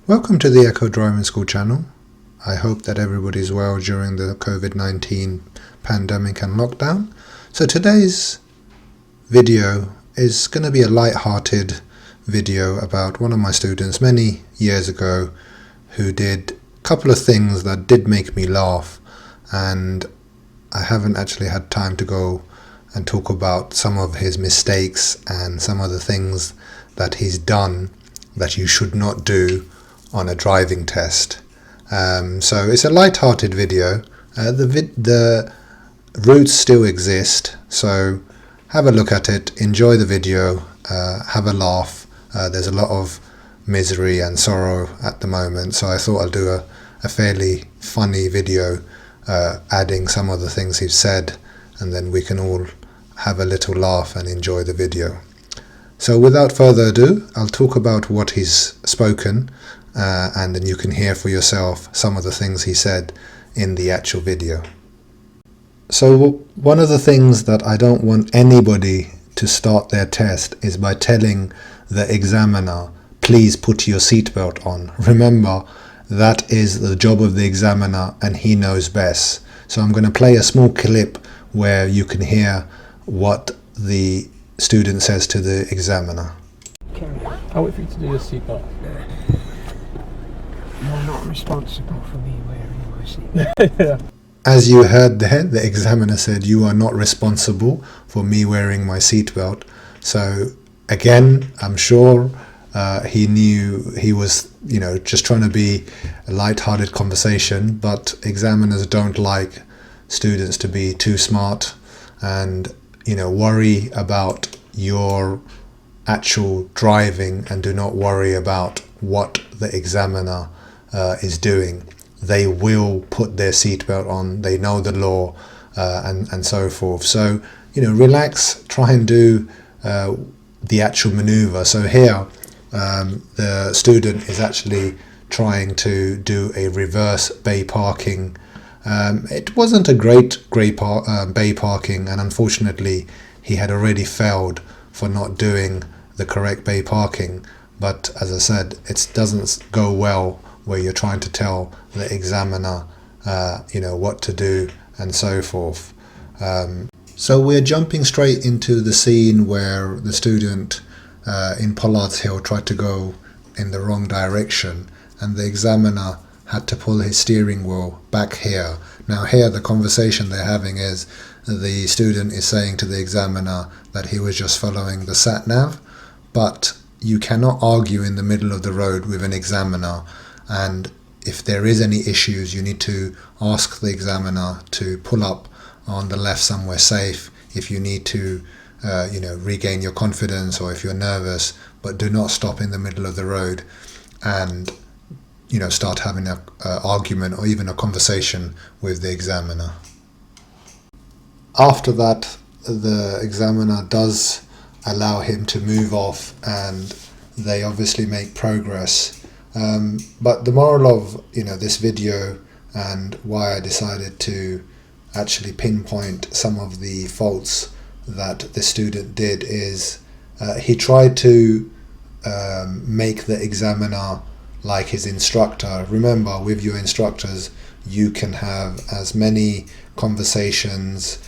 Welcome to the Echo Driving School channel. I hope that everybody's well during the COVID-19 pandemic and lockdown. So today's video is going to be a light-hearted video about one of my students many years ago who did a couple of things that did make me laugh, and I haven't actually had time to go and talk about some of his mistakes and some of the things that he's done that you should not do on a driving test. So it's a light-hearted video. The routes still exist, so have a look at it, enjoy the video, have a laugh. There's a lot of misery and sorrow at the moment, so I thought I'll do a fairly funny video adding some of the things he's said, and then we can all have a little laugh and enjoy the video. So without further ado, I'll talk about what he's spoken, and then you can hear for yourself some of the things he said in the actual video. So one of the things that I don't want anybody to start their test is by telling the examiner, please put your seatbelt on. Remember, that is the job of the examiner and he knows best. So I'm going to play a small clip where you can hear what the student says to the examiner. I'll wait for you to do your seatbelt. You're not responsible for me wearing my seatbelt. Yeah. As you heard there, the examiner said, you are not responsible for me wearing my seatbelt. So again, I'm sure he knew he was, just trying to be a light-hearted conversation, but examiners don't like students to be too smart and, worry about your actual driving and do not worry about what the examiner is doing. They will put their seatbelt on, they know the law, and so forth. So, relax, try and do the actual maneuver. So here, the student is actually trying to do a reverse bay parking. It wasn't a great bay parking, and unfortunately he had already failed for not doing the correct bay parking. But as I said, it doesn't go well where you're trying to tell the examiner what to do and so forth. So we're jumping straight into the scene where the student in Pollard's Hill tried to go in the wrong direction, and the examiner had to pull his steering wheel back here. Now here the conversation they're having is the student is saying to the examiner that he was just following the sat-nav, but you cannot argue in the middle of the road with an examiner, and if there is any issues you need to ask the examiner to pull up on the left somewhere safe if you need to regain your confidence or if you're nervous, but do not stop in the middle of the road and start having an argument or even a conversation with the examiner. After that, the examiner does allow him to move off and they obviously make progress. But the moral of this video and why I decided to actually pinpoint some of the faults that the student did is he tried to make the examiner like his instructor. Remember, with your instructors you can have as many conversations,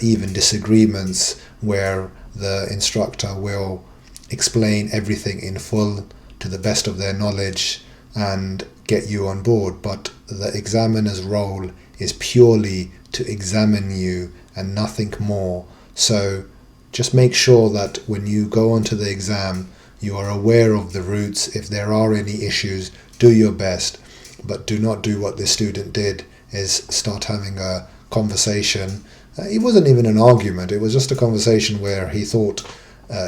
even disagreements, where the instructor will explain everything in full to the best of their knowledge and get you on board, but the examiner's role is purely to examine you and nothing more. So just make sure that when you go onto the exam you are aware of the routes. If there are any issues, do your best, but do not do what this student did, is start having a conversation. It wasn't even an argument, it was just a conversation where he thought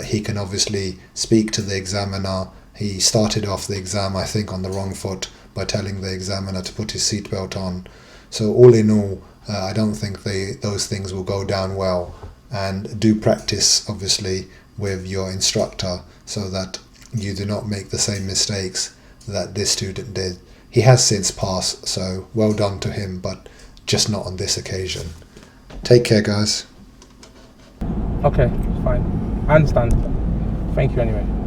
he can obviously speak to the examiner. He started off the exam, I think, on the wrong foot by telling the examiner to put his seatbelt on. So all in all, I don't think those things will go down well, and do practice obviously with your instructor so that you do not make the same mistakes that this student did. He has since passed, so well done to him, but just not on this occasion. Take care, guys. Okay, fine. I understand. Thank you anyway.